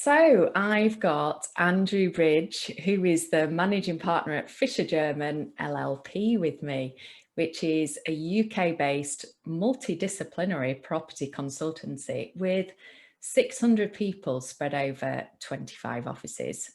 So I've got Andrew Bridge, who is the managing partner at Fisher German LLP with me, which is a UK-based multidisciplinary property consultancy with 600 people spread over 25 offices.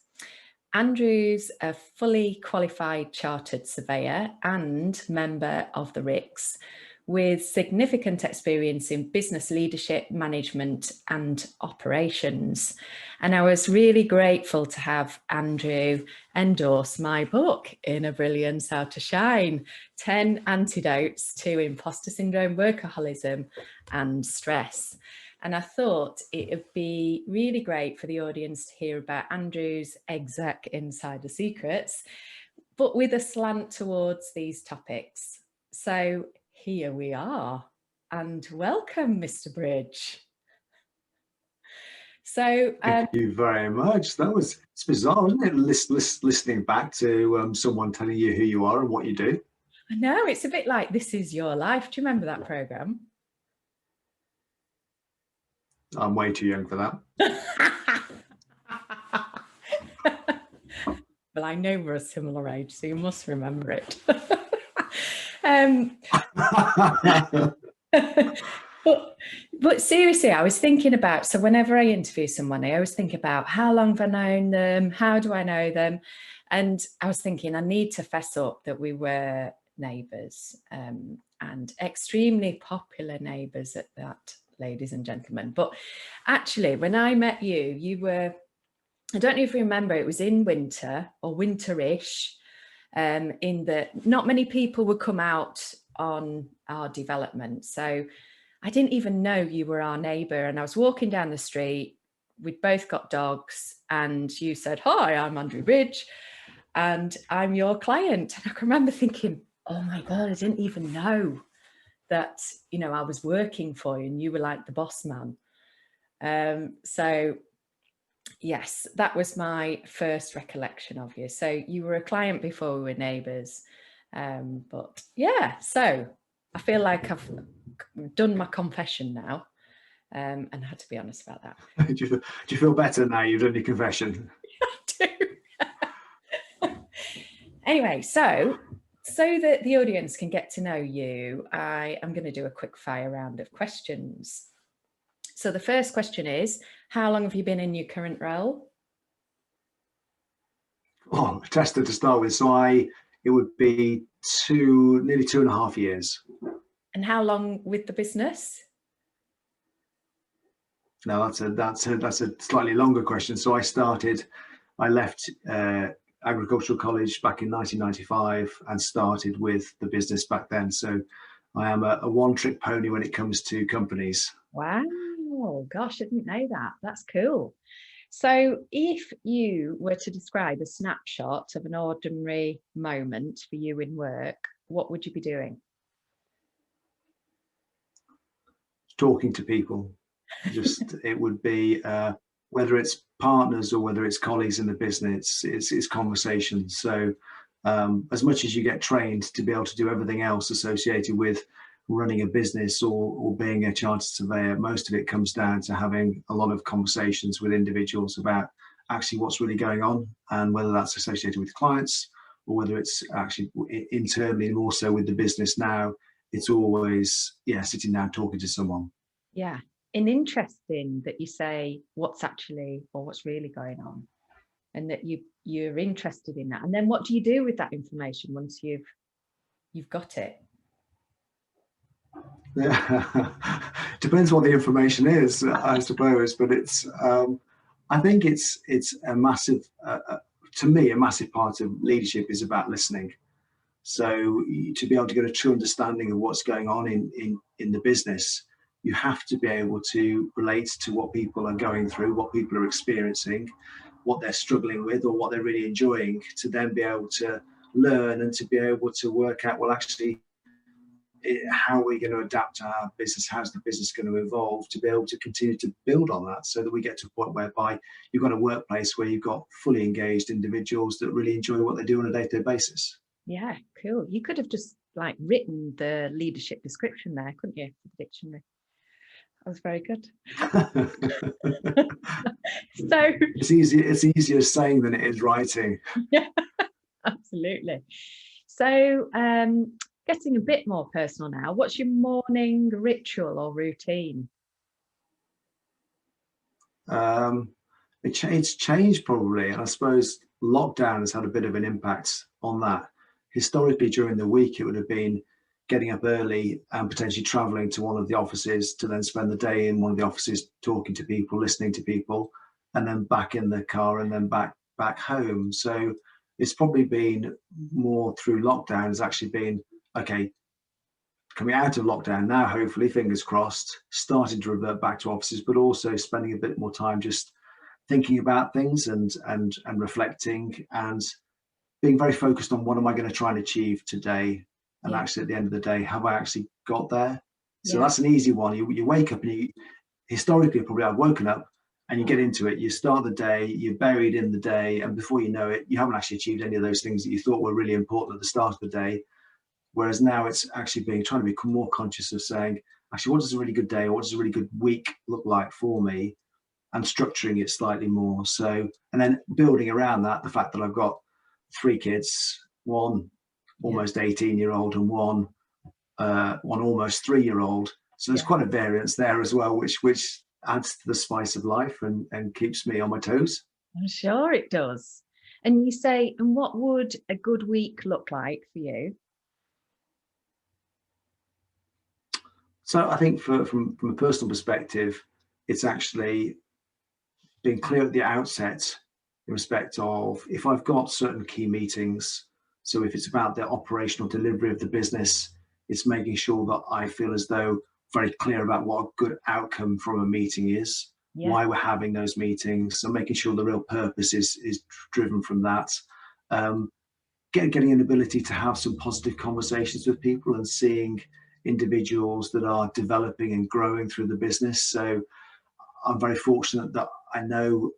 Andrew's a fully qualified chartered surveyor and member of the RICS, with significant experience in business leadership, management and operations. And I was really grateful to have Andrew endorse my book, Inner Brilliance, How to Shine, 10 Antidotes to Imposter Syndrome, Workaholism and Stress. And I thought it would be really great for the audience to hear about Andrew's exec insider secrets, but with a slant towards these topics. So here we are, and welcome, Mr. Bridge. So thank you very much. It's bizarre, wasn't it? Listening back to someone telling you who you are and what you do. I know, it's a bit like This Is Your Life. Do you remember that program? I'm way too young for that. Well, I know we're a similar age, so you must remember it. But seriously, I was thinking about, so whenever I interview someone, I always think about how long have I known them? How do I know them? And I was thinking I need to fess up that we were neighbours, and extremely popular neighbours at that, ladies and gentlemen. But actually, when I met you, you were, I don't know if you remember, it was in winter or winterish, in that not many people would come out on our development. So I didn't even know you were our neighbour, and I was walking down the street. We'd both got dogs, and you said, "Hi, I'm Andrew Bridge and I'm your client." And I can remember thinking, oh my God, I didn't even know that, you know, I was working for you and you were like the boss man. So yes, that was my first recollection of you. So you were a client before we were neighbours. But yeah, so I feel like I've done my confession now, and I had to be honest about that. Do you feel better now you've done your confession? I do. Anyway, so that the audience can get to know you, I am going to do a quick fire round of questions. So the first question is, how long have you been in your current role? Oh, tester to start with. So it would be nearly 2.5 years. And how long with the business? No, that's a slightly longer question. So I left agricultural college back in 1995 and started with the business back then. So I am a one-trick pony when it comes to companies. Wow, gosh, I didn't know that. That's cool. So if you were to describe a snapshot of an ordinary moment for you in work, what would you be doing? Talking to people. Just it would be whether it's partners or whether it's colleagues in the business, it's conversations. So as much as you get trained to be able to do everything else associated with running a business or being a chartered surveyor, most of it comes down to having a lot of conversations with individuals about actually what's really going on, and whether that's associated with clients or whether it's actually internally, more so with the business now. It's always, yeah, sitting down talking to someone. Yeah, and interesting that you say what's actually or what's really going on, and that you're interested in that. And then what do you do with that information once you've got it? Yeah, depends what the information is, I suppose. But it's, I think it's a massive, to me, a massive part of leadership is about listening. So to be able to get a true understanding of what's going on in the business, you have to be able to relate to what people are going through, what people are experiencing, what they're struggling with, or what they're really enjoying, to then be able to learn and to be able to work out, well, actually, how are we going to adapt our business? How's the business going to evolve to be able to continue to build on that, so that we get to a point whereby you've got a workplace where you've got fully engaged individuals that really enjoy what they do on a day-to-day basis. Yeah, cool. You could have just like written the leadership description there, couldn't you, for the dictionary? That was very good. So it's easier saying than it is writing. yeah, absolutely. So getting a bit more personal now, what's your morning ritual or routine? It's changed probably, and I suppose lockdown has had a bit of an impact on that. Historically, during the week, it would have been getting up early and potentially traveling to one of the offices to then spend the day in one of the offices talking to people, listening to people, and then back in the car and then back home. So it's probably been more through lockdown has actually been okay, coming out of lockdown now, hopefully, fingers crossed, starting to revert back to offices, but also spending a bit more time just thinking about things and reflecting and being very focused on what am I going to try and achieve today. And Yeah, actually, at the end of the day, have I actually got there? So yeah, that's an easy one. You wake up and you historically probably I've woken up and you get into it. You start the day, you're buried in the day, and before you know it, you haven't actually achieved any of those things that you thought were really important at the start of the day. Whereas now it's actually trying to become more conscious of saying, actually, what does a really good day or what does a really good week look like for me? And structuring it slightly more. So, and then building around that, the fact that I've got 3 kids, one yeah, almost 18-year-old and one almost 3-year-old. So there's yeah. quite a variance there as well, which adds to the spice of life and keeps me on my toes. I'm sure it does. And you say, and what would a good week look like for you? So I think from a personal perspective, it's actually being clear at the outset in respect of if I've got certain key meetings. So if it's about the operational delivery of the business, it's making sure that I feel as though very clear about what a good outcome from a meeting is, Yeah, why we're having those meetings, so making sure the real purpose is driven from that. Um, getting an ability to have some positive conversations with people and seeing individuals that are developing and growing through the business. So I'm very fortunate that I know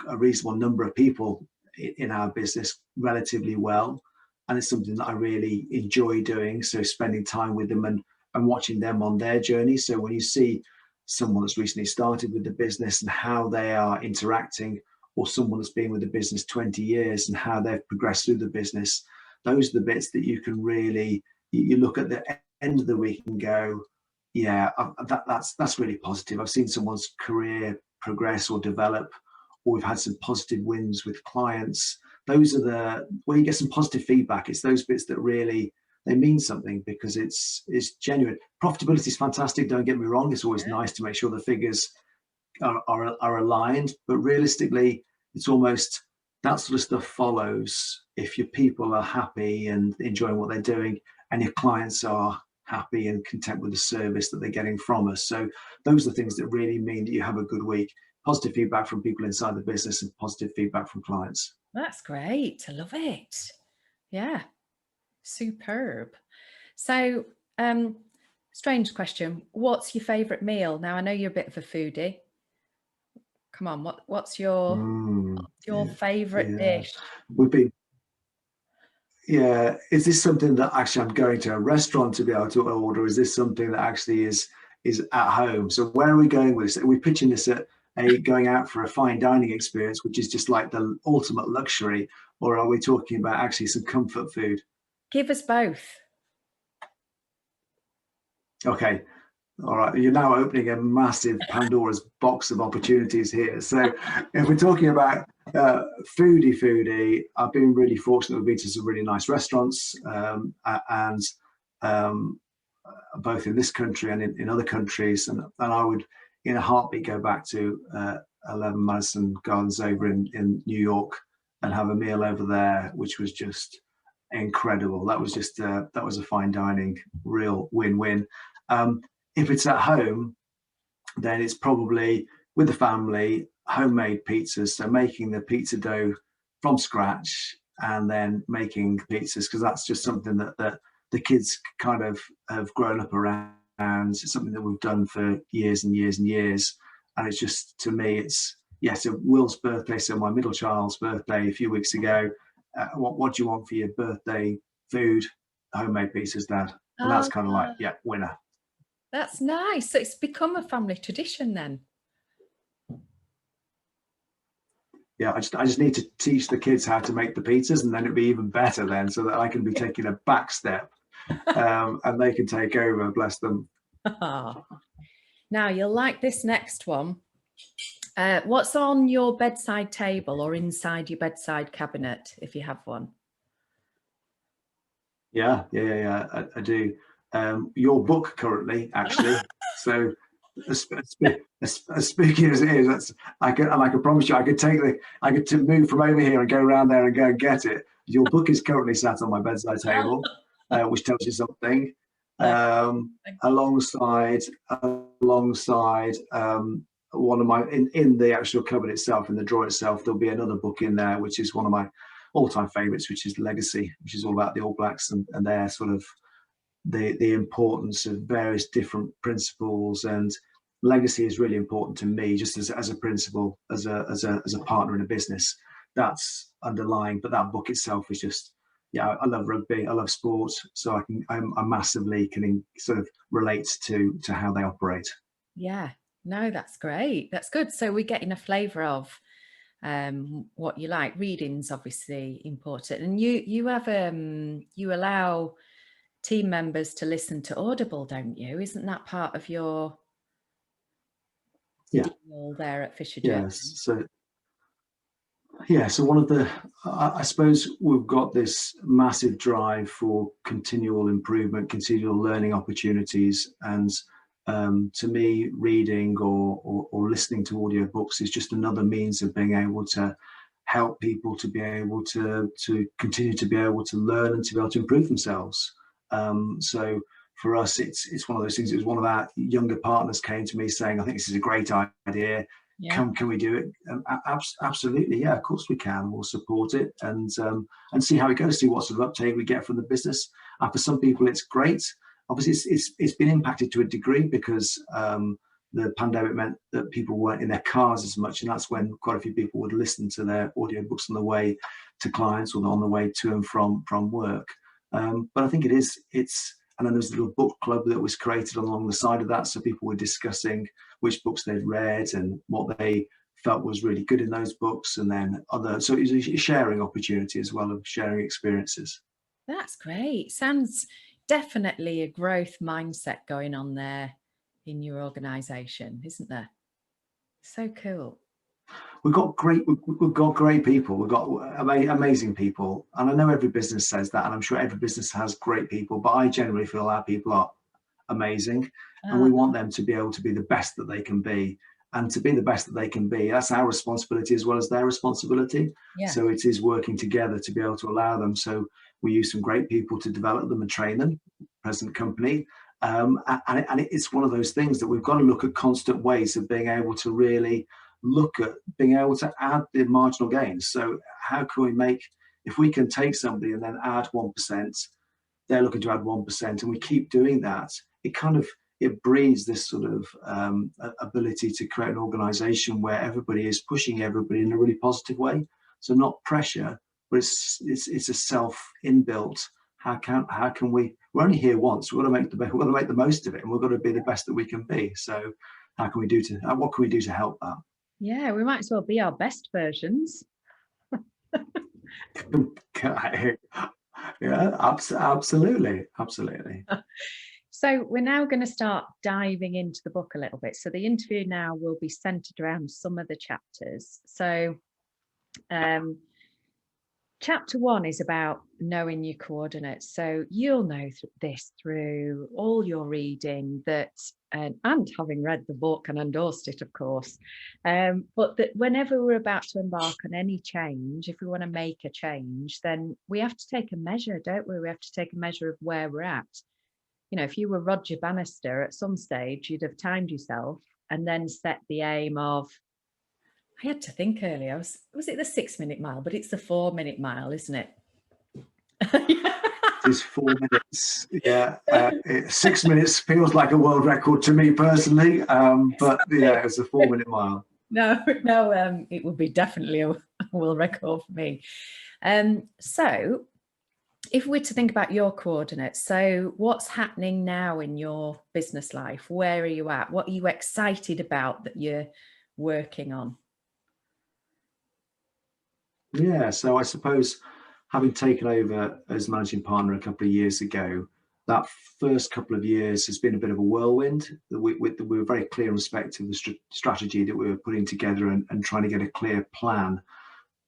a reasonable number of people in our business relatively well, and it's something that I really enjoy doing. So spending time with them and watching them on their journey. So when you see someone that's recently started with the business and how they are interacting, or someone that's been with the business 20 years and how they've progressed through the business, those are the bits that you can really you look at the end of the week and go, yeah, that's really positive. I've seen someone's career progress or develop, or we've had some positive wins with clients. Those are the where you get some positive feedback. It's those bits that really they mean something because it's genuine. Profitability is fantastic. Don't get me wrong. It's always yeah, nice to make sure the figures are aligned, but realistically, it's almost that sort of stuff follows if your people are happy and enjoying what they're doing, and your clients are happy and content with the service that they're getting from us. So those are the things that really mean that you have a good week. Positive feedback from people inside the business and positive feedback from clients. that's great. I love it. Yeah, superb. So, strange question. What's your favourite meal? Now, I know you're a bit of a foodie. Come on, what's your Yeah, favourite yeah. dish? We've been Yeah, is this something that actually I'm going to a restaurant to be able to order? Is this something that actually is at home? So where are we going with this? Are we pitching this at a going out for a fine dining experience, which is just like the ultimate luxury, or are we talking about actually some comfort food? Give us both. Okay, all right, you're now opening a massive Pandora's box of opportunities here. So if we're talking about foodie, I've been really fortunate. We've been to some really nice restaurants, and um, both in this country and in other countries. And I would, in a heartbeat, go back to 11 Madison Gardens over in New York and have a meal over there, which was just incredible. That was just that was a fine dining, real win-win. If it's at home, then it's probably with the family, homemade pizzas. So making the pizza dough from scratch and then making pizzas, because that's just something that the kids kind of have grown up around. It's something that we've done for years and years and years. And it's just, to me, it's, yes, yeah, so Will's birthday, so my middle child's birthday a few weeks ago. What do you want for your birthday food? Homemade pizzas, Dad. And that's Oh, kind of like, yeah, winner. that's nice. So it's become a family tradition then. yeah, I just need to teach the kids how to make the pizzas, and then it'd be even better then, so that I can be taking a back step, and they can take over, bless them. Now you'll like this next one. What's on your bedside table or inside your bedside cabinet, if you have one? Yeah, I do. Your book currently, actually. So as spooky as it is, I can promise you, I could move from over here and go around there and go and get it. Your book is currently sat on my bedside table, which tells you something. Alongside one of my in the actual cupboard itself, in the drawer itself, there'll be another book in there, which is one of my all-time favorites, which is Legacy, which is all about the All Blacks and their sort of the importance of various different principles. And legacy is really important to me, just as a principle, as a partner in a business. That's underlying, but that book itself is just, yeah, I love rugby, I love sports, so I massively can sort of relate to how they operate. Yeah, no, that's great. That's good. So we're getting a flavour of what you like. Reading's obviously important, and you have you allow team members to listen to Audible, don't you? Isn't that part of your deal there at Fisher Jones? Yes. So one of the, I suppose we've got this massive drive for continual improvement, continual learning opportunities, and to me, reading or listening to audiobooks is just another means of being able to help people to be able to continue to be able to learn and to be able to improve themselves. So for us, it's one of those things. It was one of our younger partners came to me saying, I think this is a great idea. Yeah. Can we do it? Absolutely, yeah, of course we can. We'll support it and see how it goes, see what sort of uptake we get from the business. For some people, it's great. Obviously, it's been impacted to a degree because the pandemic meant that people weren't in their cars as much, and that's when quite a few people would listen to their audiobooks on the way to clients or on the way to and from work. But I think it's and then there's a little book club that was created along the side of that, so people were discussing which books they'd read and what they felt was really good in those books, and then so it was a sharing opportunity as well, of sharing experiences. That's great. Sounds definitely a growth mindset going on there in your organization, isn't there? So cool. We've got great people. We've got amazing people, and I know every business says that, and I'm sure every business has great people, but I generally feel our people are amazing, and we want them to be able to be the best that they can be. And to be the best that they can be, that's our responsibility as well as their responsibility. Yeah. So it is working together to be able to allow them. So we use some great people to develop them and train them, present company. And it's one of those things that we've got to look at constant ways of being able to really look at being able to add the marginal gains. So how can we make, if we can take somebody and then add 1%, they're looking to add 1%, and we keep doing that, it breeds this sort of ability to create an organization where everybody is pushing everybody in a really positive way. So not pressure, but it's a self inbuilt. How can we're only here once. We've got to make the most of it, and we've got to be the best that we can be. So what can we do to help that? Yeah, we might as well be our best versions. Yeah, absolutely. So we're now going to start diving into the book a little bit. So the interview now will be centered around some of the chapters. So chapter 1 is about knowing your coordinates. So you'll know this through all your reading and having read the book and endorsed it, of course. But that whenever we're about to embark on any change, if we want to make a change, then we have to take a measure, don't we? We have to take a measure of where we're at. You know, if you were Roger Bannister, at some stage, you'd have timed yourself and then set the aim of, I had to think earlier, was it the 6-minute mile? But it's the 4-minute mile, isn't it? It's 4 minutes. Yeah. 6 minutes feels like a world record to me personally. But yeah, it's a 4-minute mile. No, it would be definitely a world record for me. So if we're to think about your coordinates, so what's happening now in your business life? Where are you at? What are you excited about that you're working on? Yeah, so I suppose having taken over as managing partner a couple of years ago, that first couple of years has been a bit of a whirlwind. We were very clear in respect of the strategy that we were putting together and trying to get a clear plan.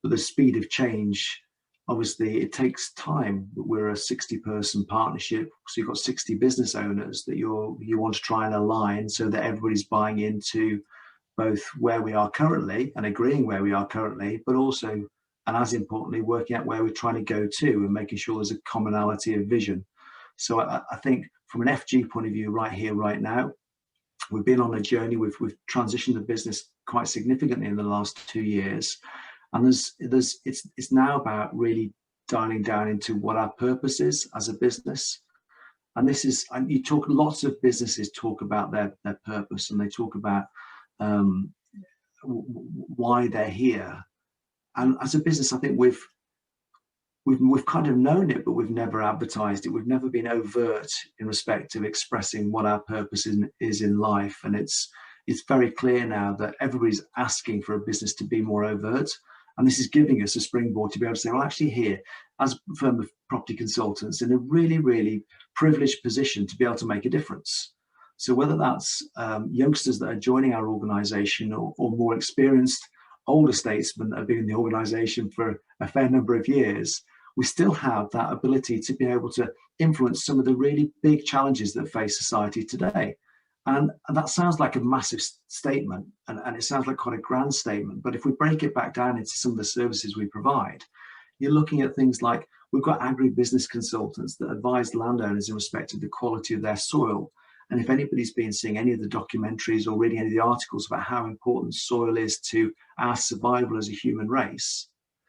But the speed of change, obviously, it takes time. We're a 60-person partnership, so you've got 60 business owners that you want to try and align so that everybody's buying into both where we are currently and agreeing where we are currently, but also, and as importantly, working out where we're trying to go to and making sure there's a commonality of vision. So I think from an FG point of view, right here, right now, we've been on a journey. We've transitioned the business quite significantly in the last 2 years, and it's now about really dialing down into what our purpose is as a business. And this is, and you talk, lots of businesses talk about their purpose, and they talk about why they're here. And as a business, I think we've kind of known it, but we've never advertised it. We've never been overt in respect of expressing what our purpose is in life. And it's very clear now that everybody's asking for a business to be more overt. And this is giving us a springboard to be able to say, well, actually here, as a firm of property consultants, in a really, really privileged position to be able to make a difference. So whether that's youngsters that are joining our organisation or more experienced older statesmen that have been in the organisation for a fair number of years, we still have that ability to be able to influence some of the really big challenges that face society today. And that sounds like a massive statement, and it sounds like quite a grand statement. But if we break it back down into some of the services we provide, you're looking at things like we've got agribusiness consultants that advise landowners in respect of the quality of their soil. And if anybody's been seeing any of the documentaries or reading any of the articles about how important soil is to our survival as a human race,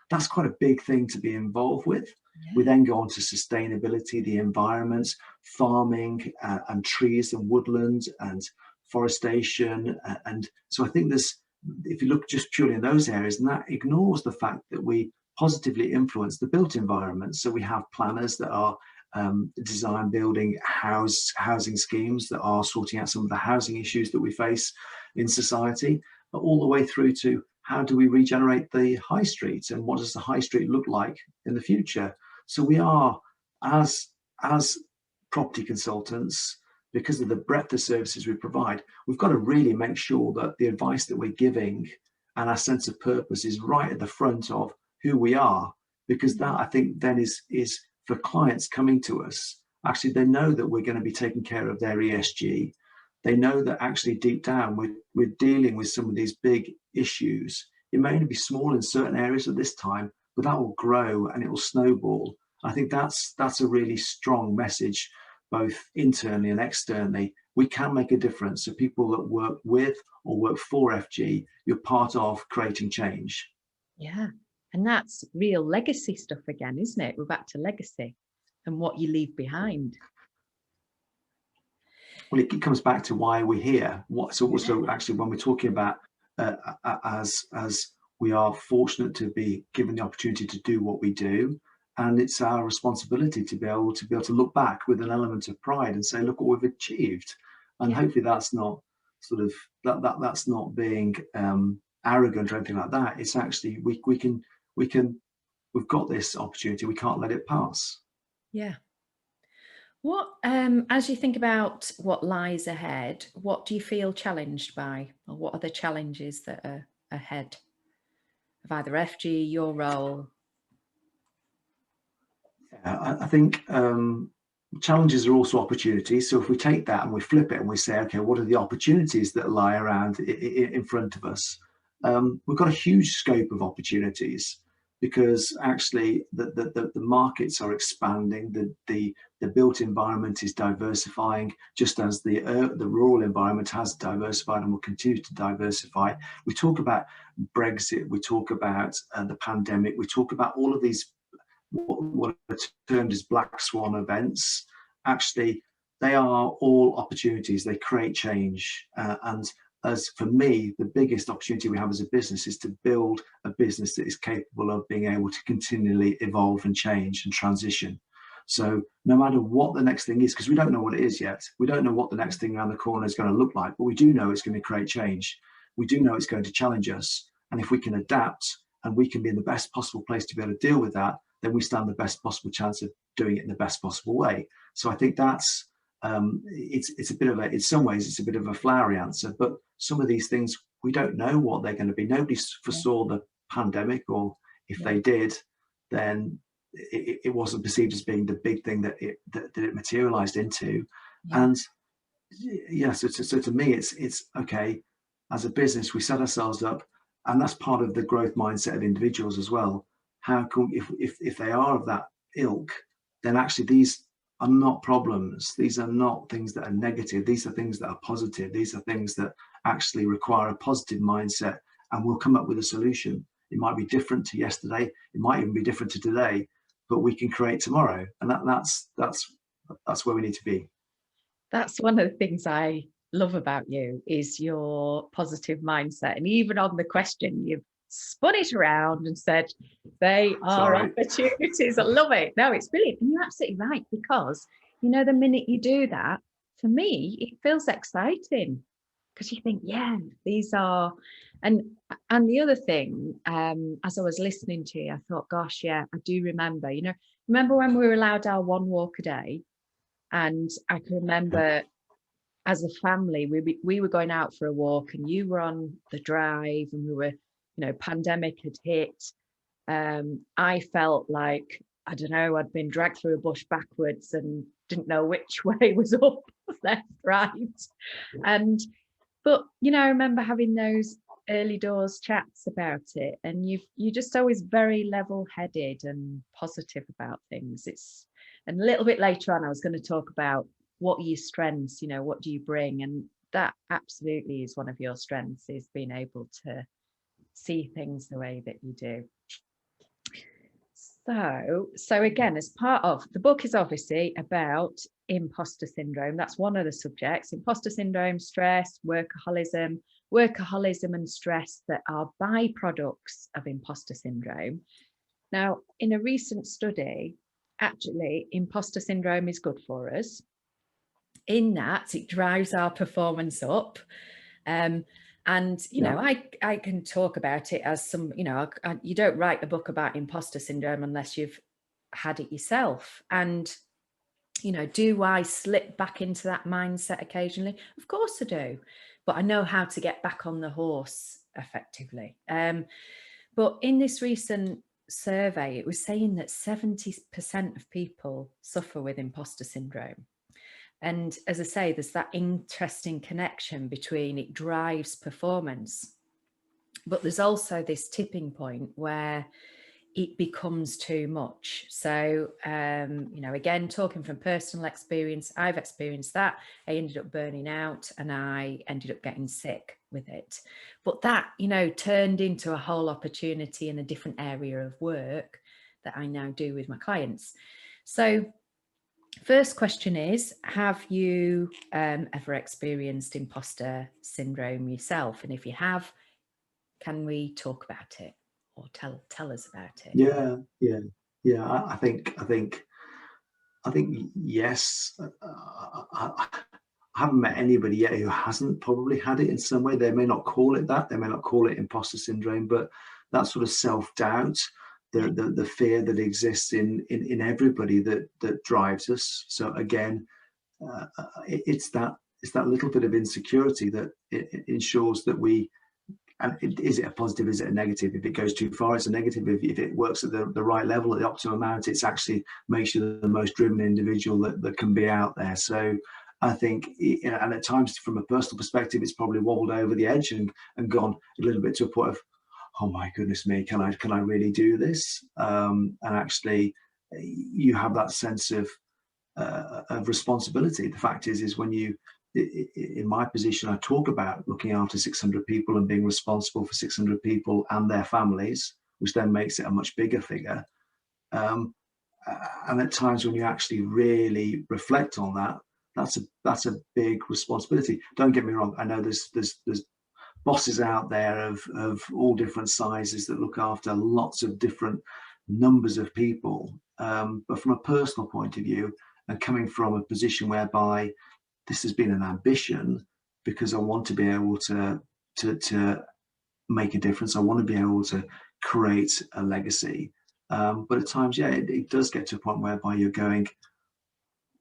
that's quite a big thing to be involved with. Yeah. We then go on to sustainability, the environment, farming, and trees and woodland and forestation. And so I think if you look just purely in those areas, and that ignores the fact that we positively influence the built environment. So we have planners that are design building housing schemes that are sorting out some of the housing issues that we face in society, but all the way through to how do we regenerate the high street and what does the high street look like in the future. So we are, as property consultants, because of the breadth of services we provide, we've got to really make sure that the advice that we're giving and our sense of purpose is right at the front of who we are, because that, I think, then is for clients coming to us, actually they know that we're going to be taking care of their ESG. They know that actually deep down we're dealing with some of these big issues. It may only be small in certain areas at this time, but that will grow and it will snowball. I think that's a really strong message, both internally and externally. We can make a difference. So people that work with or work for FG, you're part of creating change. Yeah. And that's real legacy stuff again, isn't it? We're back to legacy and what you leave behind. Well, it comes back to why we're here. So actually, when we're talking about as we are fortunate to be given the opportunity to do what we do, and it's our responsibility to be able to look back with an element of pride and say, look what we've achieved. And hopefully that's not sort of that's not being arrogant or anything like that. It's actually we've got this opportunity. We can't let it pass. Yeah. What, as you think about what lies ahead, what do you feel challenged by, or what are the challenges that are ahead of either FG, your role? I think challenges are also opportunities. So if we take that and we flip it and we say, okay, what are the opportunities that lie around in front of us? We've got a huge scope of opportunities, because actually the markets are expanding, the built environment is diversifying, just as the rural environment has diversified and will continue to diversify. We talk about Brexit, we talk about the pandemic, we talk about all of these what are termed as black swan events. Actually, they are all opportunities. They create change, and as for me, the biggest opportunity we have as a business is to build a business that is capable of being able to continually evolve and change and transition. So no matter what the next thing is, because we don't know what it is yet, we don't know what the next thing around the corner is going to look like, but we do know it's going to create change. We do know it's going to challenge us. And if we can adapt and we can be in the best possible place to be able to deal with that, then we stand the best possible chance of doing it in the best possible way. So I think that's it's a bit of a, in some ways it's a bit of a flowery answer, but some of these things we don't know what they're going to be. Nobody foresaw the pandemic, or if they did, then it wasn't perceived as being the big thing that it materialized into. And yeah, so to me it's okay, as a business we set ourselves up, and that's part of the growth mindset of individuals as well. How can, if they are of that ilk, then actually these are not problems, these are not things that are negative, these are things that are positive, these are things that actually require a positive mindset, and we'll come up with a solution. It might be different to yesterday, it might even be different to today, but we can create tomorrow, and that's where we need to be. That's one of the things I love about you, is your positive mindset. And even on the question, you've spun it around and said they are opportunities. I love it. No, it's brilliant. And you're absolutely right, because you know, the minute you do that, for me, it feels exciting, because you think, yeah, these are. And the other thing, as I was listening to you, I thought, gosh, yeah, I do remember, you know, remember when we were allowed our 1 walk a day? And I can remember as a family, we were going out for a walk, and you were on the drive, and we were, you know, pandemic had hit. I felt like, I don't know, I'd been dragged through a bush backwards and didn't know which way was up, left, right. But, you know, I remember having those early doors chats about it, and you're just always very level-headed and positive about things. And a little bit later on, I was going to talk about what are your strengths, you know, what do you bring? And that absolutely is one of your strengths, is being able to see things the way that you do. So again, as part of the book is obviously about imposter syndrome. That's one of the subjects: imposter syndrome, stress, workaholism and stress that are byproducts of imposter syndrome. Now, in a recent study, actually, imposter syndrome is good for us in that it drives our performance up. And, you know, I can talk about it as some, you know, you don't write a book about imposter syndrome unless you've had it yourself. And, you know, do I slip back into that mindset occasionally? Of course I do. But I know how to get back on the horse effectively. But in this recent survey, it was saying that 70% of people suffer with imposter syndrome. And as I say, there's that interesting connection between it drives performance, but there's also this tipping point where it becomes too much. So, you know, again, talking from personal experience, I've experienced that. I ended up burning out, and I ended up getting sick with it. But that, you know, turned into a whole opportunity in a different area of work that I now do with my clients. So, first question is, have you ever experienced imposter syndrome yourself? And if you have, can we talk about it, or tell us about it? Yeah. I think yes. I haven't met anybody yet who hasn't probably had it in some way. They may not call it that. They may not call it imposter syndrome, but that sort of self-doubt, the fear that exists in everybody that drives us. So again, it's that little bit of insecurity that it ensures that we. And is it a positive? Is it a negative? If it goes too far, it's a negative. If it works at the right level, at the optimum amount, it's actually makes you the most driven individual that can be out there. So I think, you know, and at times from a personal perspective, it's probably wobbled over the edge and gone a little bit to a point of, oh my goodness me, can I really do this? And actually, you have that sense of responsibility. The fact is when you, in my position, I talk about looking after 600 people and being responsible for 600 people and their families, which then makes it a much bigger figure. And at times when you actually really reflect on that, that's a big responsibility. Don't get me wrong. I know there's bosses out there of all different sizes that look after lots of different numbers of people. But from a personal point of view, and coming from a position whereby this has been an ambition, because I want to be able to make a difference. I want to be able to create a legacy. But at times, yeah, it does get to a point whereby you're going,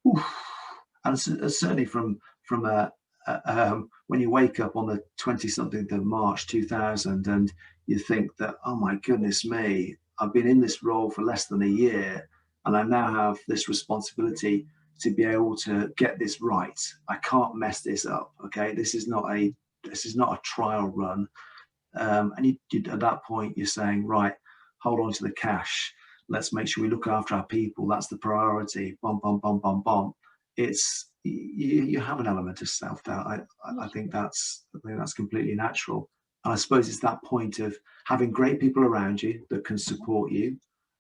oof. And certainly from when you wake up on the 20-something of March 2000 and you think that, oh my goodness me, I've been in this role for less than a year and I now have this responsibility to be able to get this right. I can't mess this up. Okay, this is not a trial run. And you, at that point, you're saying, right, hold on to the cash. Let's make sure we look after our people. That's the priority. Bum, bum, bum, bum, bum. It's you have an element of self-doubt. I think that's completely natural. And I suppose it's that point of having great people around you that can support you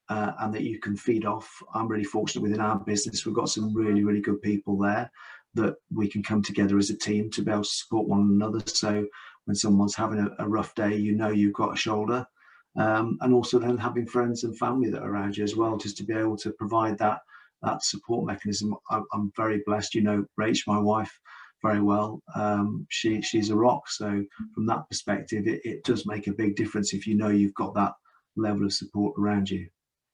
and that you can feed off. I'm really fortunate within our business. We've got some really, really good people there that we can come together as a team to be able to support one another. So when someone's having a rough day, you know you've got a shoulder. And also then having friends and family that are around you as well, just to be able to provide that support mechanism. I'm very blessed. You know Rach, my wife, very well. She's a rock. So from that perspective, it does make a big difference if you know you've got that level of support around you.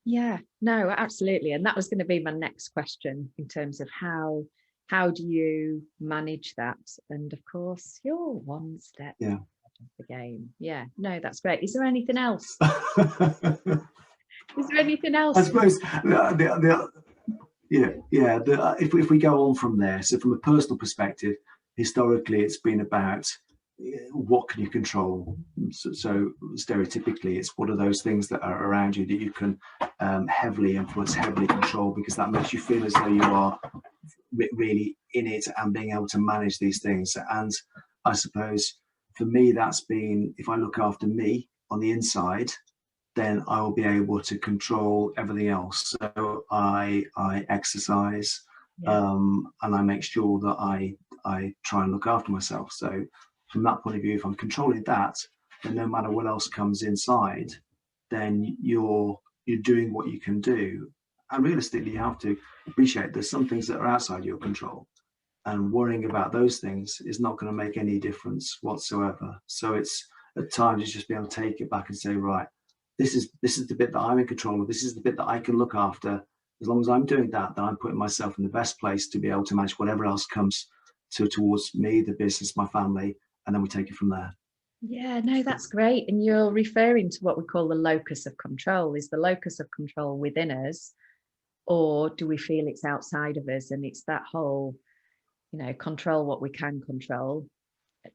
Yeah, no, absolutely. And that was going to be my next question in terms of how do you manage that? And of course, you're one step ahead of the game. Yeah, no, that's great. Is there anything else? Is there anything else? I suppose if we go on from there, so from a personal perspective, historically it's been about what can you control. So stereotypically, it's what are those things that are around you that you can heavily influence, heavily control, because that makes you feel as though you are really in it and being able to manage these things. And I suppose for me, that's been, if I look after me on the inside, then I will be able to control everything else. So I exercise, and I make sure that I try and look after myself. So from that point of view, if I'm controlling that, then no matter what else comes inside, then you're doing what you can do. And realistically, you have to appreciate there's some things that are outside your control, and worrying about those things is not going to make any difference whatsoever. So it's at times you just be able to take it back and say, right, this is the bit that I'm in control of. This is the bit that I can look after. As long as I'm doing that, then I'm putting myself in the best place to be able to manage whatever else comes towards me, the business, my family, and then we take it from there. Yeah, no, that's great. And you're referring to what we call the locus of control. Is the locus of control within us, or do we feel it's outside of us? And it's that whole, control what we can control,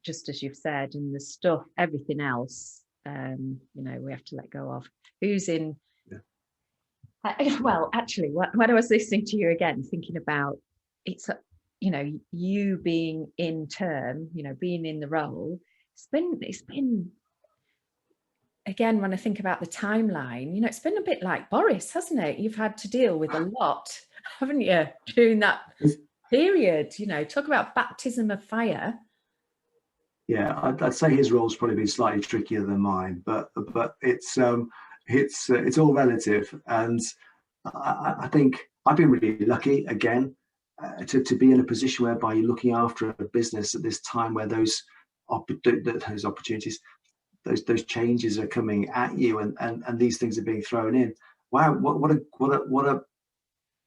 just as you've said, and the stuff, everything else, we have to let go of. Who's in? Yeah. Well, actually, when I was listening to you again, thinking about it's, you being in term, being in the role, it's been again, when I think about the timeline, it's been a bit like Boris, hasn't it? You've had to deal with a lot, haven't you, during that period? Talk about baptism of fire. Yeah, I'd say his role's probably been slightly trickier than mine, but it's all relative, and I think I've been really lucky again to be in a position whereby you're looking after a business at this time where those opportunities, those changes are coming at you, and these things are being thrown in. Wow, what a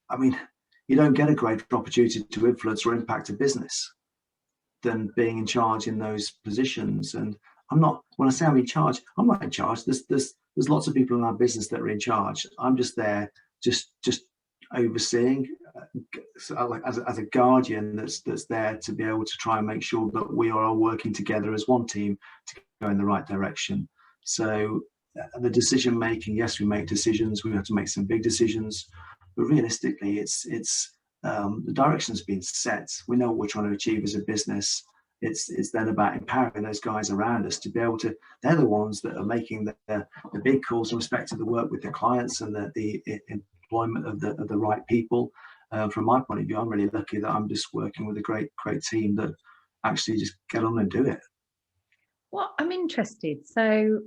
I mean, you don't get a greater opportunity to influence or impact a business than being in charge in those positions. And when I say I'm in charge, I'm not in charge. There's lots of people in our business that are in charge. I'm just there, just overseeing, as a guardian that's there to be able to try and make sure that we are all working together as one team to go in the right direction. So the decision making, yes, we make decisions. We have to make some big decisions, but realistically, it's the direction's been set. We know what we're trying to achieve as a business. It's then about empowering those guys around us to be able to. They're the ones that are making the big calls in respect to the work with the clients and the employment of the right people. From my point of view, I'm really lucky that I'm just working with a great team that actually just get on and do it. Well, I'm interested. So,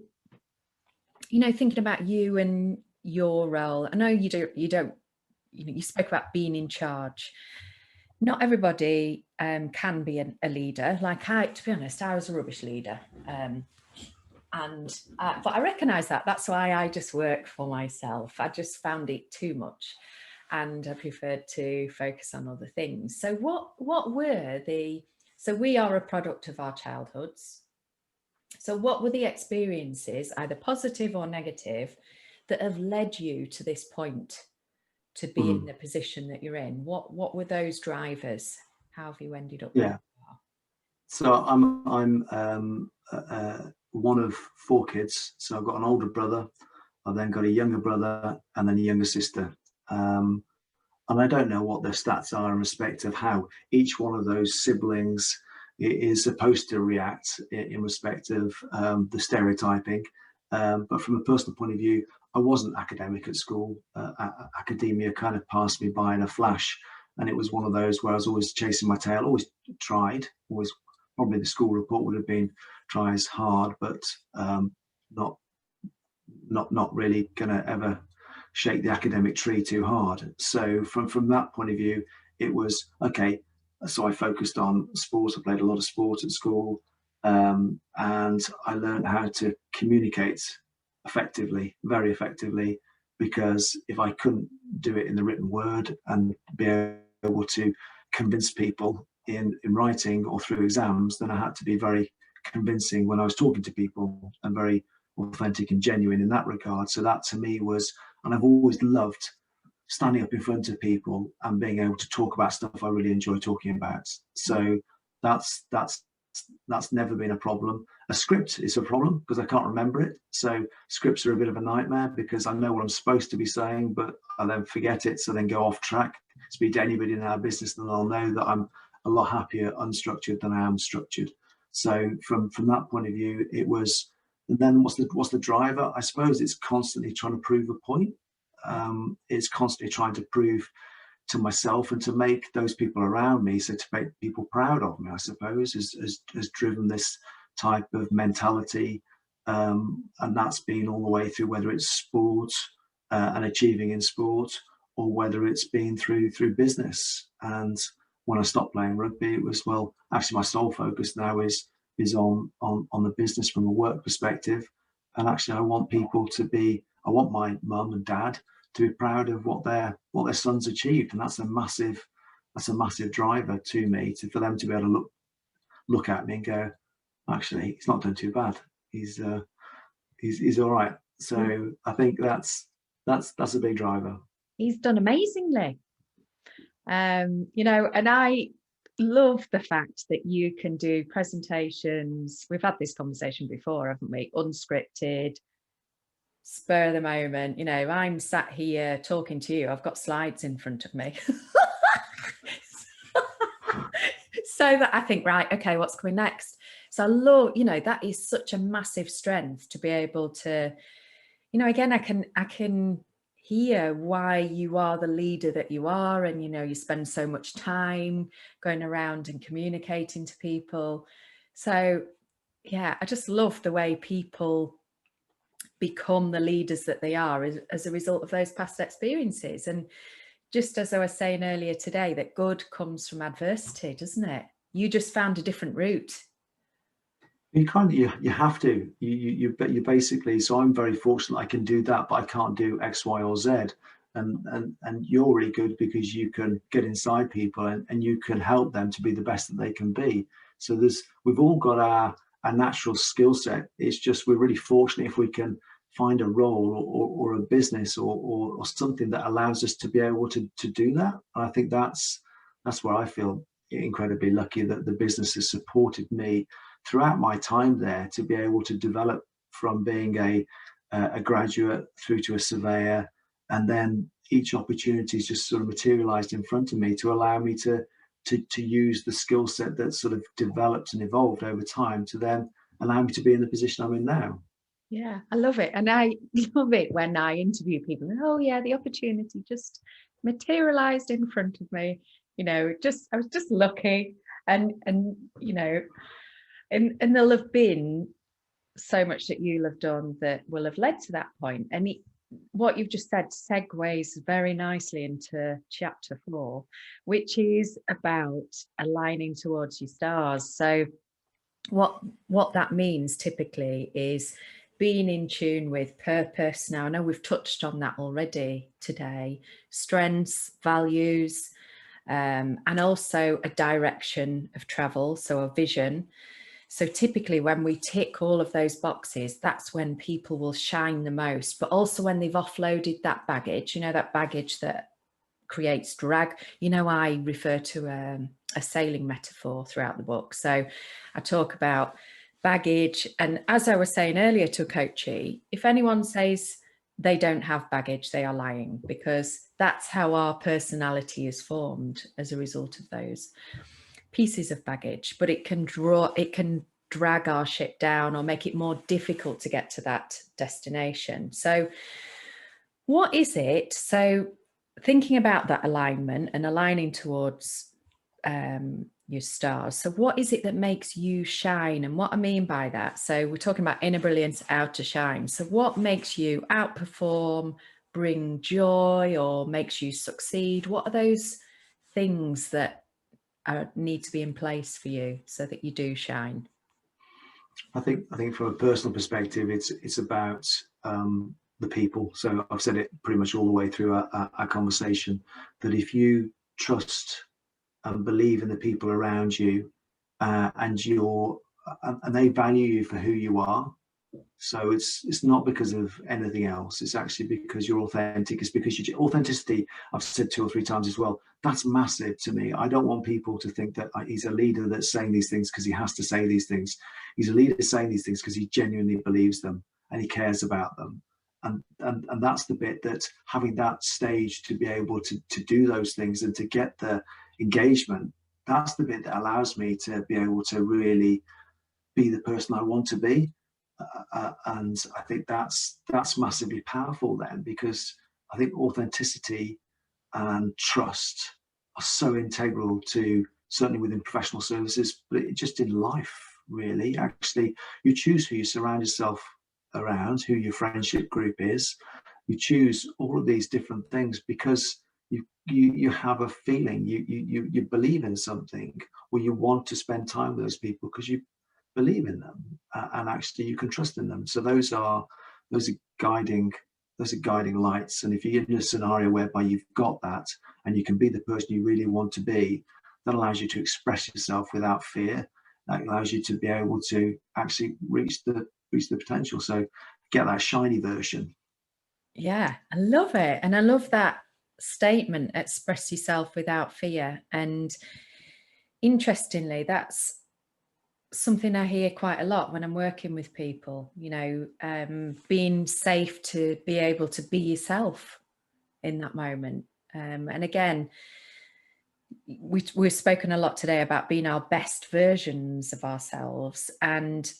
thinking about you and your role, I know you don't. You spoke about being in charge. Not everybody can be a leader. Like to be honest, I was a rubbish leader. And but I recognize that. That's why I just work for myself. I just found it too much, and I preferred to focus on other things. So what were the, so we are a product of our childhoods. So what were the experiences, either positive or negative, that have led you to this point, to be in the position that you're in? What were those drivers? How have you ended up where you are? So I'm one of 4 kids. So I've got an older brother, I've then got a younger brother, and then a younger sister. And I don't know what their stats are in respect of how each one of those siblings is supposed to react in respect of the stereotyping. But from a personal point of view, I wasn't academic at school. Academia kind of passed me by in a flash. And it was one of those where I was always chasing my tail, always tried, always, probably the school report would have been try as hard, but not really gonna ever shake the academic tree too hard. So from that point of view, it was okay. So I focused on sports. I played a lot of sport at school, and I learned how to communicate effectively, very effectively, because if I couldn't do it in the written word and be able to convince people in writing or through exams, then I had to be very convincing when I was talking to people, and very authentic and genuine in that regard. So that to me was, and I've always loved standing up in front of people and being able to talk about stuff I really enjoy talking about. So that's never been a problem. A script is a problem because I can't remember it. So scripts are a bit of a nightmare because I know what I'm supposed to be saying, but I then forget it, so then go off track. Speak to anybody in our business and they'll know that I'm a lot happier unstructured than I am structured. So from that point of view, it was. And then what's the driver? I suppose it's constantly trying to prove a point. It's constantly trying to prove to myself and to make those people around me, so to make people proud of me, I suppose, has driven this type of mentality. And that's been all the way through, whether it's sport and achieving in sport, or whether it's been through business. And when I stopped playing rugby, it was, well, actually my sole focus now is on the business from a work perspective. And actually I want people to be, I want my mum and dad to be proud of what their sons achieved. And that's a massive driver to me, for them to be able to look at me and go, actually, he's not done too bad. He's all right. So I think that's a big driver. He's done amazingly. You know, and I love the fact that you can do presentations. We've had this conversation before, haven't we? Unscripted, spur of the moment. You know, I'm sat here talking to you. I've got slides in front of me. So that I think, right, okay, what's coming next? So I love, you know, that is such a massive strength to be able to, you know, again, I can hear why you are the leader that you are, and you know, you spend so much time going around and communicating to people. So yeah, I just love the way people become the leaders that they are as a result of those past experiences. And just as I was saying earlier today, that good comes from adversity, doesn't it? You just found a different route. You kind of, you have to, you basically, so I'm very fortunate I can do that, but I can't do X, Y, or Z. And you're really good because you can get inside people and you can help them to be the best that they can be. So we've all got our natural skill set. It's just, we're really fortunate if we can find a role or a business or something that allows us to be able to do that. And I think that's where I feel incredibly lucky that the business has supported me throughout my time there to be able to develop from being a graduate through to a surveyor, and then each opportunity is just sort of materialized in front of me to allow me to use the skill set that sort of developed and evolved over time to then allow me to be in the position I'm in now. Yeah, I love it. And I love it when I interview people and, oh yeah, the opportunity just materialized in front of me. You know, I was just lucky, and you know, and there'll have been so much that you'll have done that will have led to that point. And what you've just said segues very nicely into chapter 4, which is about aligning towards your stars. So what that means typically is being in tune with purpose. Now, I know we've touched on that already today, strengths, values, and also a direction of travel, so a vision. So typically when we tick all of those boxes, that's when people will shine the most, but also when they've offloaded that baggage, you know, that baggage that creates drag. You know, I refer to a sailing metaphor throughout the book. So I talk about baggage. And as I was saying earlier to a coachee, if anyone says they don't have baggage, they are lying, because that's how our personality is formed as a result of those pieces of baggage. But it can drag our ship down or make it more difficult to get to that destination. So what is it? So thinking about that alignment and aligning towards your stars. So what is it that makes you shine? And what I mean by that, so we're talking about inner brilliance, outer shine. So what makes you outperform, bring joy, or makes you succeed? What are those things that need to be in place for you so that you do shine? I think from a personal perspective, it's about the people. So I've said it pretty much all the way through our conversation, that if you trust and believe in the people around you, and they value you for who you are. So it's not because of anything else. It's actually because you're authentic. It's because authenticity, I've said 2 or 3 times as well, that's massive to me. I don't want people to think that he's a leader that's saying these things because he has to say these things. He's a leader saying these things because he genuinely believes them and he cares about them. And that's the bit, that having that stage to be able to do those things and to get the engagement, that's the bit that allows me to be able to really be the person I want to be. And I think that's massively powerful then, because I think authenticity and trust are so integral to, certainly within professional services, but just in life, really. Actually, you choose who you surround yourself around, who your friendship group is. You choose all of these different things because you have a feeling, you believe in something, or you want to spend time with those people because you believe in them, and actually you can trust in them. So those are guiding lights. And if you're in a scenario whereby you've got that and you can be the person you really want to be, that allows you to express yourself without fear. That allows you to be able to actually reach the potential. So get that shiny version. Yeah, I love it. And I love that statement, express yourself without fear. And interestingly, that's something I hear quite a lot when I'm working with people, you know, being safe to be able to be yourself in that moment. And again, we've spoken a lot today about being our best versions of ourselves. And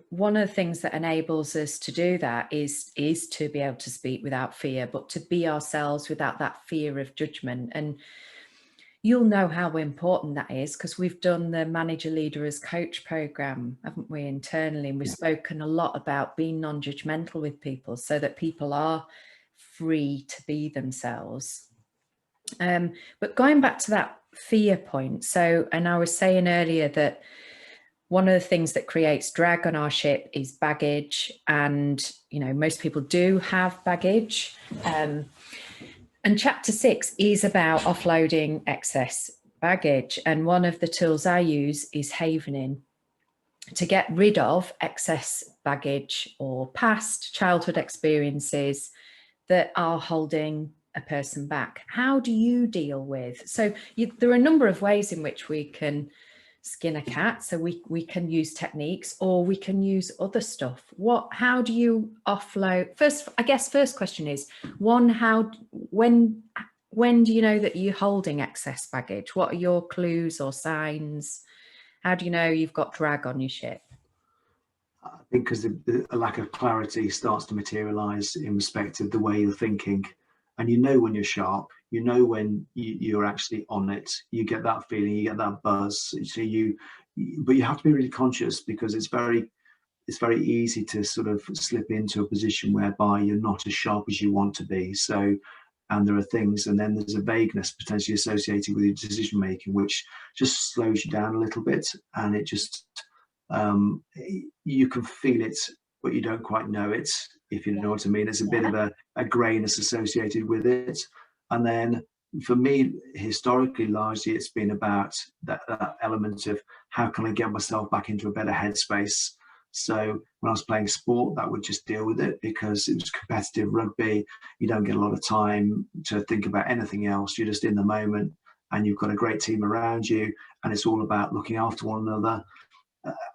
one of the things that enables us to do that is to be able to speak without fear, but to be ourselves without that fear of judgment. And you'll know how important that is, because we've done the Manager Leader as Coach program, haven't we, internally? And we've spoken a lot about being non-judgmental with people so that people are free to be themselves. But going back to that fear point, so, and I was saying earlier that one of the things that creates drag on our ship is baggage. And, you know, most people do have baggage. And chapter 6 is about offloading excess baggage. And one of the tools I use is havening, to get rid of excess baggage or past childhood experiences that are holding a person back. How do you deal with? So there are a number of ways in which we can skin a cat. So we can use techniques, or we can use other stuff. How do you offload? First question is, one, when do you know that you're holding excess baggage? What are your clues or signs? How do you know you've got drag on your ship? I think because a lack of clarity starts to materialize in respect of the way you're thinking. And you know when you're sharp, you know when you're actually on it, you get that feeling, you get that buzz. So but you have to be really conscious, because it's very easy to sort of slip into a position whereby you're not as sharp as you want to be. So, and there are things, and then there's a vagueness potentially associated with your decision making, which just slows you down a little bit, and it just you can feel it, but you don't quite know it, if you know what I mean. There's a bit of a grayness associated with it. And then for me, historically, largely, it's been about that element of how can I get myself back into a better headspace. So when I was playing sport, that would just deal with it, because it was competitive rugby. You don't get a lot of time to think about anything else. You're just in the moment, and you've got a great team around you, and it's all about looking after one another.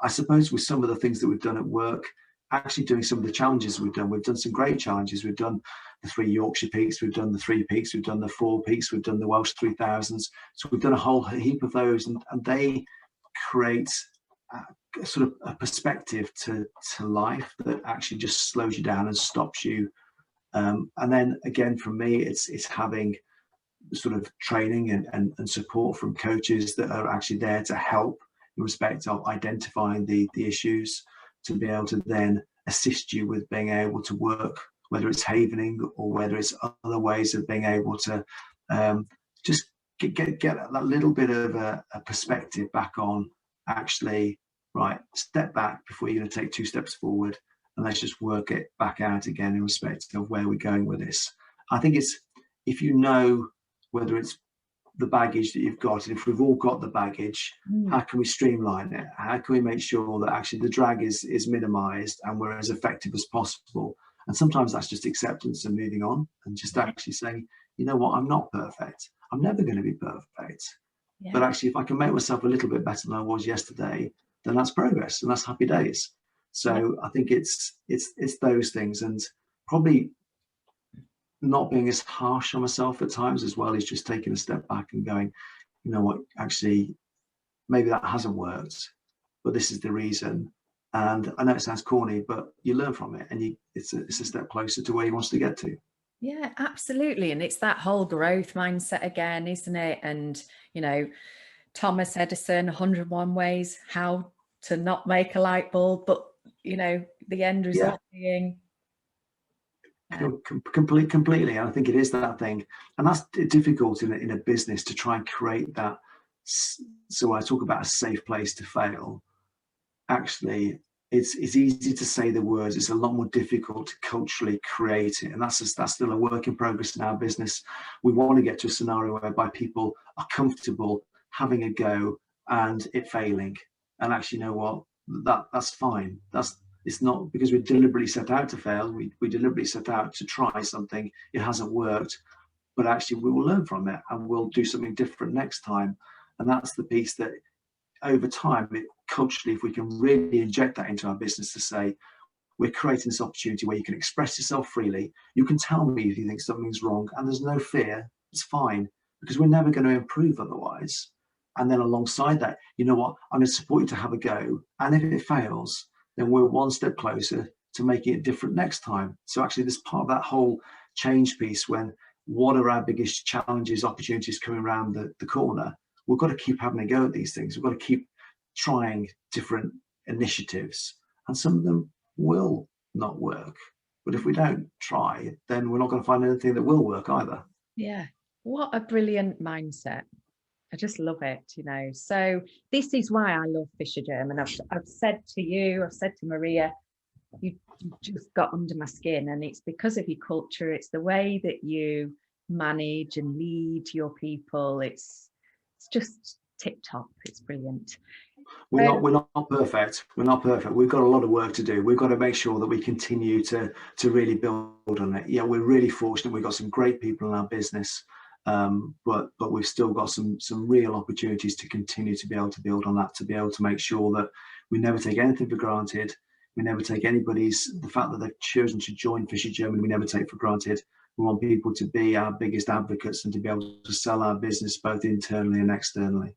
I suppose with some of the things that we've done at work, actually doing some of the challenges we've done some great challenges. We've done the 3 Yorkshire Peaks, we've done the 3 Peaks, we've done the 4 Peaks, we've done the Welsh 3000s. So we've done a whole heap of those, and they create sort of a perspective to life that actually just slows you down and stops you. And then again, for me, it's having sort of training and support from coaches that are actually there to help in respect of identifying the issues, to be able to then assist you with being able to work, whether it's havening or whether it's other ways of being able to just get that little bit of a perspective back on, actually, right, step back before you're going to take 2 steps forward, and let's just work it back out again in respect of where we're going with this. I think it's, if you know whether it's the baggage that you've got, and if we've all got the baggage, how can we streamline it? How can we make sure that actually the drag is minimized and we're as effective as possible? And sometimes that's just acceptance and moving on, and just actually saying, you know what, I'm not perfect. I'm never going to be perfect. Yeah. But actually, if I can make myself a little bit better than I was yesterday, then that's progress, and that's happy days. So I think it's those things, and probably not being as harsh on myself at times as well, is just taking a step back and going, you know what, actually, maybe that hasn't worked, but this is the reason. And I know it sounds corny, but you learn from it, and it's a step closer to where you want to get to. Yeah, absolutely. And it's that whole growth mindset again, isn't it? And, you know, Thomas Edison, 101 ways how to not make a light bulb, but, you know, the end result being... Completely. And I think it is that thing. And that's difficult in a business, to try and create that. So I talk about a safe place to fail. Actually, it's easy to say the words. It's a lot more difficult to culturally create it. And that's still a work in progress in our business. We want to get to a scenario whereby people are comfortable having a go and it failing. And actually, you know what? That's fine. It's not because we deliberately set out to fail. We deliberately set out to try something. It hasn't worked, but actually we will learn from it and we'll do something different next time. And that's the piece that over time, culturally, if we can really inject that into our business, to say, we're creating this opportunity where you can express yourself freely. You can tell me if you think something's wrong, and there's no fear. It's fine, because we're never going to improve otherwise. And then alongside that, you know what? I'm going to support you to have a go. And if it fails, then we're one step closer to making it different next time. So actually, this part of that whole change piece, when what are our biggest challenges, opportunities coming around the corner, we've got to keep having a go at these things. We've got to keep trying different initiatives, and some of them will not work. But if we don't try, then we're not going to find anything that will work either. Yeah, what a brilliant mindset. I just love it, you know. So this is why I love Fisher German. I've said to you, I've said to Maria, you just got under my skin, and it's because of your culture. It's the way that you manage and lead your people. It's just tip top. It's brilliant. We're not perfect. We're not perfect. We've got a lot of work to do. We've got to make sure that we continue to really build on it. Yeah, we're really fortunate. We've got some great people in our business. But we've still got some real opportunities to continue to be able to build on that, to be able to make sure that we never take anything for granted. We never take the fact that they've chosen to join Fisher German, we never take for granted. We want people to be our biggest advocates and to be able to sell our business both internally and externally.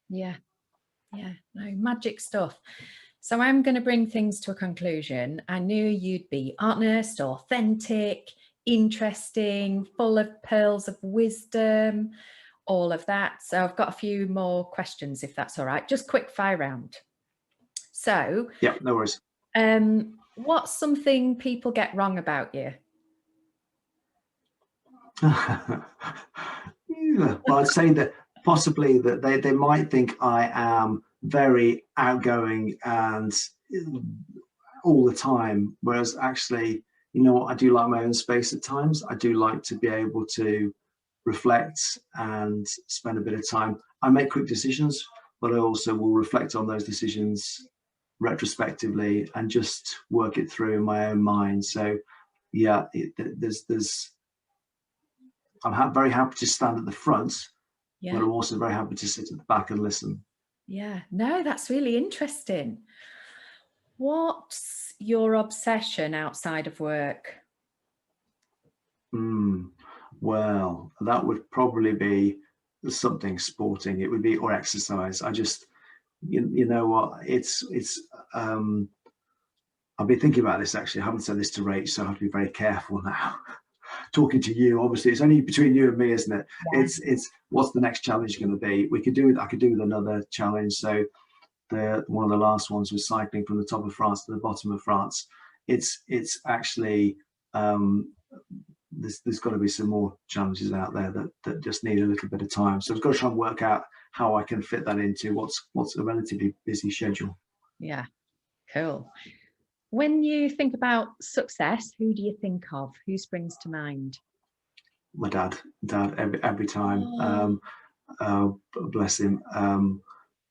Yeah, no, magic stuff. So I'm going to bring things to a conclusion. I knew you'd be honest, authentic, interesting, full of pearls of wisdom, all of that. So I've got a few more questions, if that's all right. Just quick fire round. So yeah, no worries. What's something people get wrong about you? Well, I'd say that possibly that they might think I am very outgoing and all the time, whereas actually, you know what, I do like my own space at times. I do like to be able to reflect and spend a bit of time. I make quick decisions, but I also will reflect on those decisions retrospectively and just work it through in my own mind. So yeah, I'm very happy to stand at the front, but I'm also very happy to sit at the back and listen. Yeah, no, that's really interesting. What's your obsession outside of work? Well, that would probably be something sporting. It would be, or exercise. I just, you know what, I've been thinking about this actually. I haven't said this to Rach, so I have to be very careful now. Talking to you, obviously, it's only between you and me, isn't it? Yeah. It's what's the next challenge going to be? We could do it. I could do with another challenge. So one of the last ones was cycling from the top of France to the bottom of France. It's actually there's got to be some more challenges out there that just need a little bit of time. So I've got to try and work out how I can fit that into what's a relatively busy schedule. Yeah, cool. When you think about success, who do you think of? Who springs to mind? My dad every time. Bless him.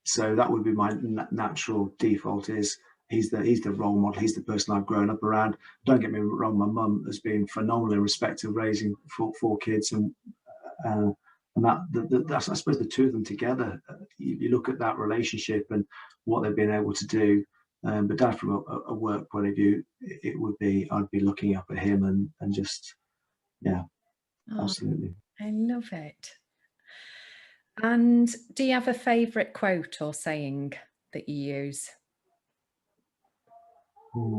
So that would be my natural default. Is he's the role model. He's the person I've grown up around. Don't get me wrong, my mum has been phenomenal in respect of raising four kids, and that's, I suppose, the two of them together. You look at that relationship and what they've been able to do. But Dad, from a work point of view, it would be, I'd be looking up at him and just, yeah, absolutely. I love it. And do you have a favourite quote or saying that you use?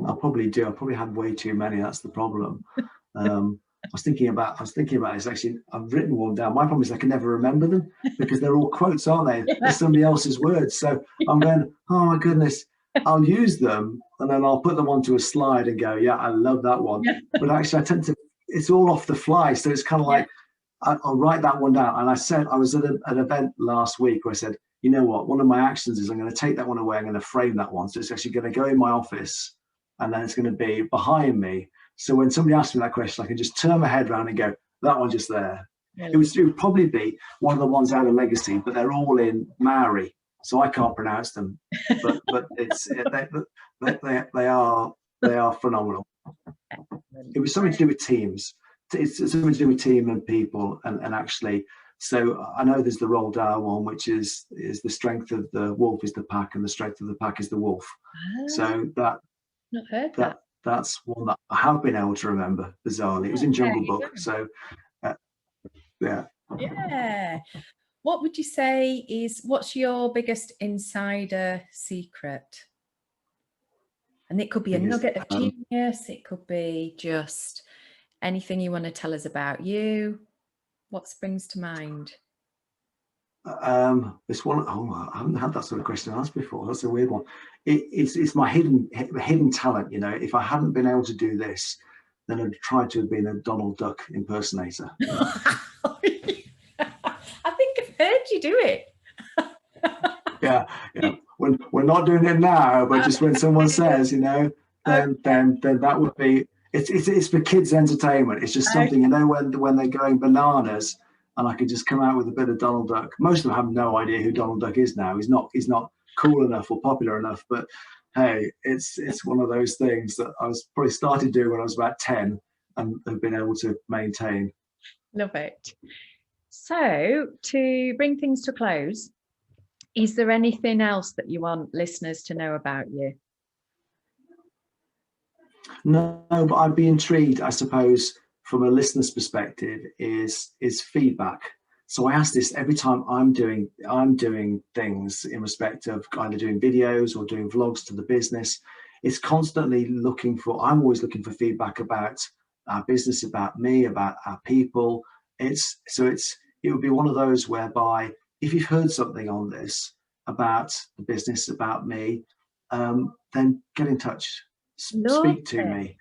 I probably do. I probably have way too many. That's the problem. I was thinking about this actually. I've written one down. My problem is I can never remember them because they're all quotes, aren't they? They're somebody else's words. So I'm going, oh my goodness. I'll use them and then I'll put them onto a slide and go, yeah, I love that one. But actually I tend to, it's all off the fly. So it's kind of like, I'll write that one down. And I was at an event last week where I said, you know what, one of my actions is I'm going to take that one away. I'm going to frame that one. So it's actually going to go in my office and then it's going to be behind me. So when somebody asks me that question, I can just turn my head around and go, that one just there. It would probably be one of the ones out of Legacy, but they're all in Maori. So I can't pronounce them, but they are phenomenal. It was something to do with teams. It's something to do with team and people, and actually. So I know there's the Roald Dahl one, which is the strength of the wolf is the pack, and the strength of the pack is the wolf. So not heard that. That's one that I have been able to remember bizarrely. It was in Jungle Book. So yeah. Yeah. What would you say what's your biggest insider secret? And it could be a nugget of genius. It could be just anything you want to tell us about you. What springs to mind? This one, I haven't had that sort of question asked before. That's a weird one. It's my hidden talent. You know, if I hadn't been able to do this, then I'd tried to have been a Donald Duck impersonator. Heard you do it. yeah. When we're not doing it now, but just when someone says, you know, then that would be. It's for kids' entertainment. It's just something, you know, when they're going bananas, and I could just come out with a bit of Donald Duck. Most of them have no idea who Donald Duck is now. He's not cool enough or popular enough. But hey, it's one of those things that I was probably started doing when I was about 10, and have been able to maintain. Love it. So to bring things to a close, is there anything else that you want listeners to know about you? No, but I'd be intrigued, I suppose, from a listener's perspective, is feedback. So I ask this every time I'm doing things in respect of either doing videos or doing vlogs to the business. It's constantly I'm always looking for feedback about our business, about me, about our people. It would be one of those whereby if you've heard something on this about the business, about me, then get in touch, speak to me,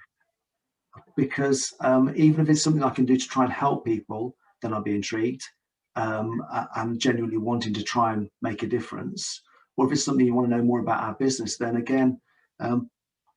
because even if it's something I can do to try and help people, then I'll be intrigued. I'm genuinely wanting to try and make a difference. or if it's something you want to know more about our business, then again,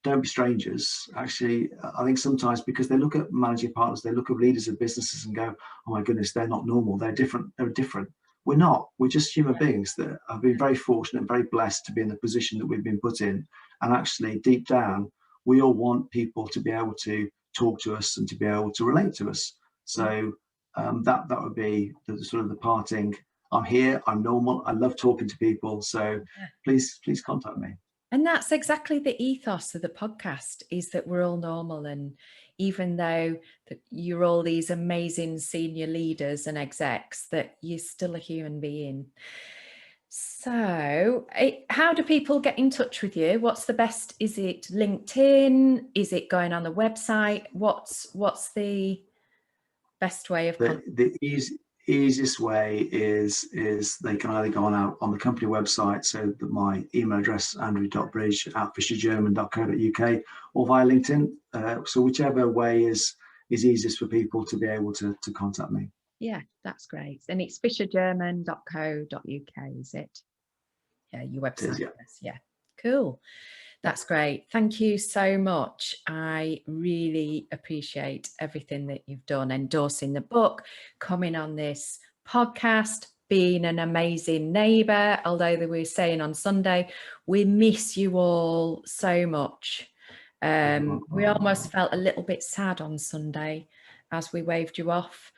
don't be strangers. Actually, I think sometimes because they look at managing partners, they look at leaders of businesses and go, oh my goodness, they're not normal. They're different. They're different. We're not. We're just human beings that have been very fortunate and very blessed to be in the position that we've been put in. And actually, deep down, we all want people to be able to talk to us and to be able to relate to us. So that would be the sort of the parting. I'm here. I'm normal. I love talking to people. So please contact me. And that's exactly the ethos of the podcast, is that we're all normal. And even though that you're all these amazing senior leaders and execs, that you're still a human being. So how do people get in touch with you? What's the best? Is it LinkedIn? Is it going on the website? What's the best way of the easiest way is they can either go on the company website, so that my email address andrew.bridge@fishergerman.co.uk, or via LinkedIn. So whichever way is easiest for people to be able to contact me. Yeah, that's great. And it's fishergerman.co.uk, is it? Yeah, your website. It is, Yeah, cool. That's great. Thank you so much. I really appreciate everything that you've done, endorsing the book, coming on this podcast, being an amazing neighbour. Although they were saying on Sunday, we miss you all so much. We almost felt a little bit sad on Sunday as we waved you off.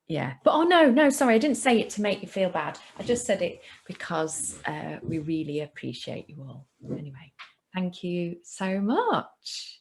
Yeah, but oh no, sorry, I didn't say it to make you feel bad. I just said it because we really appreciate you all. Anyway, thank you so much.